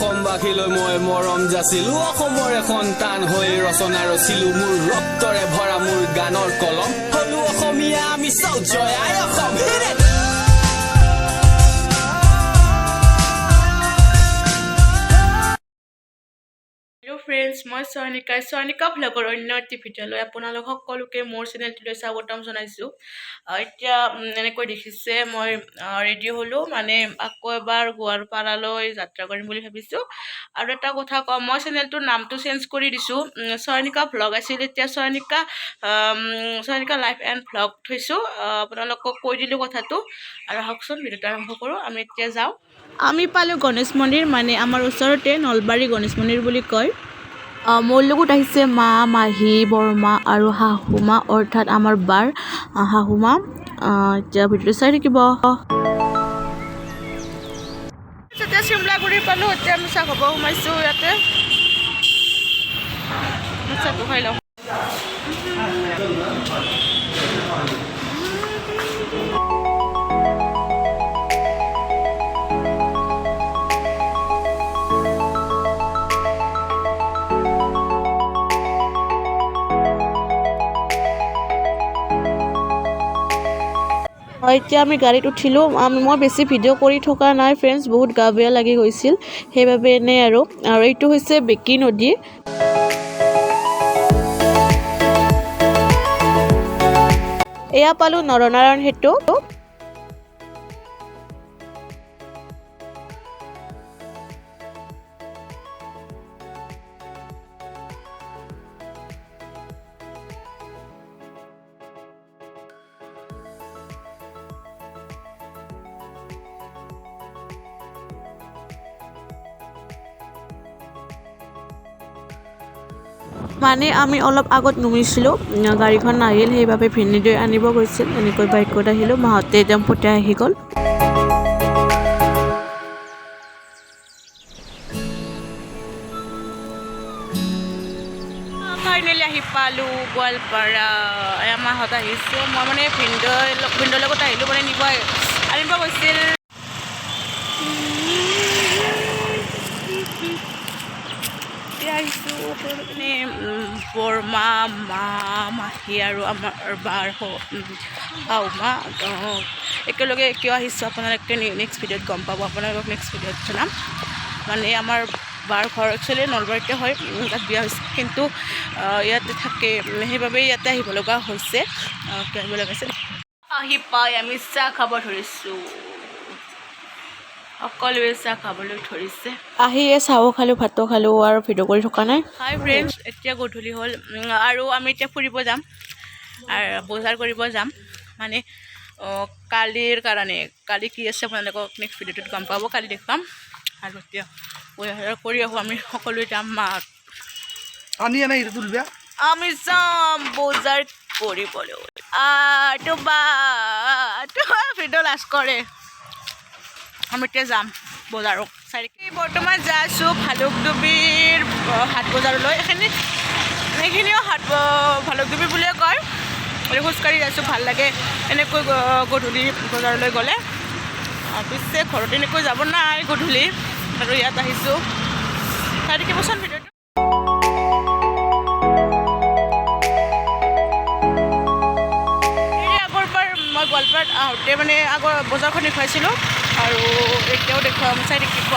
অসমবাসীলৈ মই মৰম যাচিলো অসমৰ সন্তান হৈ ৰচনা ৰচিলো মোৰ ৰক্তৰে ভৰা মোৰ গানৰ কলম হলো অসমীয়া আমি চৌ জয় আই অসম Hello friends, মই সৈনিকা ভ্লগৰ অন্য এটি ভিডিঅ'লৈ আপোনালোক সকলোকে মোৰ চেনেলটোলৈ স্বাগতম জনাইছোঁ। এতিয়া এনেকৈ দেখিছে মই ৰেডি হ'লোঁ, মানে আকৌ এবাৰ গোৱালপাৰালৈ যাত্ৰা কৰিম বুলি ভাবিছোঁ। আৰু এটা কথা কওঁ, মই চেনেলটোৰ নামটো চেঞ্জ কৰি দিছোঁ। সৈনিকা ভ্লগ আছিল, এতিয়া সৈনিকা লাইফ এণ্ড ভ্লগ থৈছোঁ। আপোনালোকক কৈ দিলোঁ কথাটো। আৰু আহকচোন ভিডিঅ'টো আৰম্ভ কৰোঁ। আমি এতিয়া যাওঁ। আমি পালোঁ গণেশ মন্দিৰ, মানে আমাৰ ওচৰতে নলবাৰী গণেশ মন্দিৰ বুলি কয়। মোৰ লগত আহিছে মা, মাহী, বৰমা আৰু শাহুমা, অৰ্থাৎ আমাৰ বাৰ শাহুমা। এতিয়া ভিডিঅ'টো চাই থাকিব। এতিয়া চিমলাগুৰি পালোঁ, এতিয়া আমি চাহ খাব সোমাইছোঁ ইয়াতে। চাহটো খাই লওঁ। এতিয়া আমি গাড়ীত উঠিলোঁ। মই বেছি ভিডিঅ' কৰি থকা নাই ফ্ৰেণ্ডছ, বহুত গা বেয়া লাগি গৈছিল, সেইবাবে এনেই আৰু এইটো হৈছে বেকী নদী। এয়া পালোঁ নৰনাৰায়ণ সেতু। মানে আমি অলপ আগত নুমিছিলোঁ, গাড়ীখন নাহিল, সেইবাবে ভিনিদেউৱে আনিব গৈছিল। এনেকৈ বাইকত আহিলোঁ, মাহঁতে একদম পঠিয়াই আহি গ'ল। ফাইনেলি আহি পালোঁ গোৱালপাৰা। মাহঁত আহিছোঁ, মই মানে ভিনদেউৰ লগত আহিলোঁ, মানে আনিব গৈছিল। আহিছোঁ মানে বৰমা, মা, মাহী আৰু আমাৰ বাৰ শাহুমা একেলগে কিয় আহিছোঁ আপোনালোকে নেক্সট ভিডিঅ'ত গম পাব। আপোনালোকক নেক্সট ভিডিঅ'ত জনাম। মানে আমাৰ বাৰ ঘৰ একচুৱেলি নলবাৰীতে হয়, তাত বিয়া হৈছে, কিন্তু ইয়াতে থাকে, সেইবাবে ইয়াতে আহিব লগা হৈছে। আহিব লগা হৈছে। আহি পাই আমি চাহ খাব ধৰিছোঁ। সকলোৱে চাহ খাবলৈ ধৰিছে। আহিয়ে চাহো খালোঁ, ভাতো খালোঁ, আৰু ভিডিঅ' কৰি থকা নাই। হাই ফ্ৰেণ্ডছ, এতিয়া গধূলি হ'ল আৰু আমি এতিয়া ফুৰিব যাম আৰু বজাৰ কৰিব যাম। মানে কালিৰ কাৰণে, কালি কি আছে আপোনালোকক নেক্সট ভিডিঅ'টোত গম পাব, কালি দেখুৱাম। আৰু এতিয়া বজাৰ কৰি আহোঁ, আমি সকলোৱে যাম। আমি যাম বজাৰ কৰিবলৈ। ভিডিঅ' লাজ কৰে। আমি এতিয়া যাম বজাৰত। বৰ্তমান যাই আছোঁ ভালুকডুবিৰ হাট বজাৰলৈ। সেইখিনিও ভালুকডুবি বুলিয়ে কয়। খোজকাঢ়ি যাইছোঁ, ভাল লাগে এনেকৈ গধূলি বজাৰলৈ গ'লে। পিছে ঘৰত এনেকৈ যাব নাই গধূলি, আৰু ইয়াত আহিছোঁ। চাই থাকিবচোন ভিডিঅ'টো। মই গোৱালপাৰাত আহোঁতে মানে আগৰ বজাৰখন দেখুৱাইছিলোঁ, আৰু এতিয়াও দেখুৱাম, চাই দেখিব।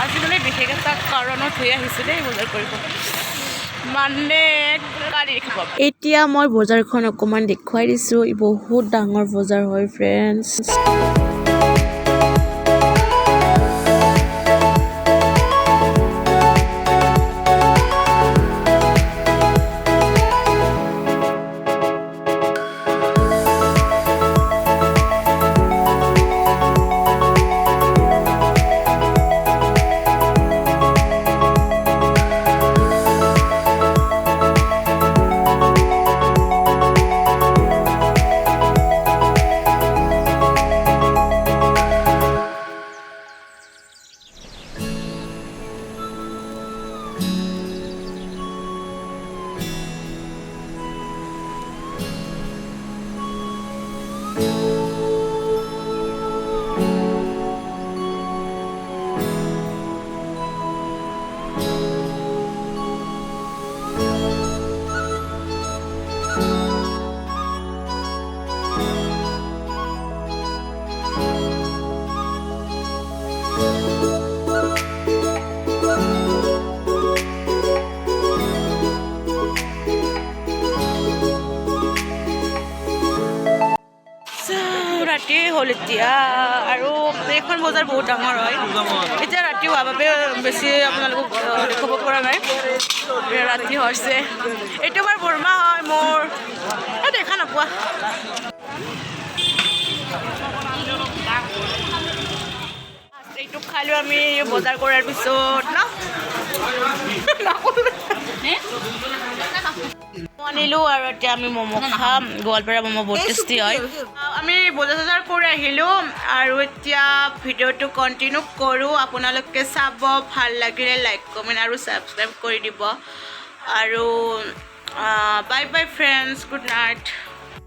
আজি মানে বিশেষ এটা কাৰণত হৈ আহিছোঁ দেই বজাৰ কৰিব, মানে কালি দেখিব। এতিয়া মই বজাৰখন অকণমান দেখুৱাই দিছোঁ। বহুত ডাঙৰ বজাৰ হয় ফ্ৰেণ্ডছ। হ'ল এতিয়া আৰু এইখন বজাৰ বহুত ডাঙৰ হয় এতিয়া ৰাতি হোৱাৰ বাবে বেছি আপোনালোকক দেখাব পৰা নাই ৰাতি হৈছে এইটো আমাৰ বৰমা হয় মোৰ দেখা নোপোৱা এইটো খালো আমি বজাৰ কৰাৰ পিছত আনিলোঁ আৰু এতিয়া আমি ম'ম' খাম গোৱালপাৰা ম'ম' বহুত টেষ্টি হয় আমি বজাৰ চজাৰ কৰি আহিলোঁ আৰু এতিয়া ভিডিঅ'টো কণ্টিনিউ কৰোঁ আপোনালোকে চাব ভাল লাগিলে লাইক কমেণ্ট আৰু ছাবস্ক্ৰাইব কৰি দিব আৰু bye bye friends good night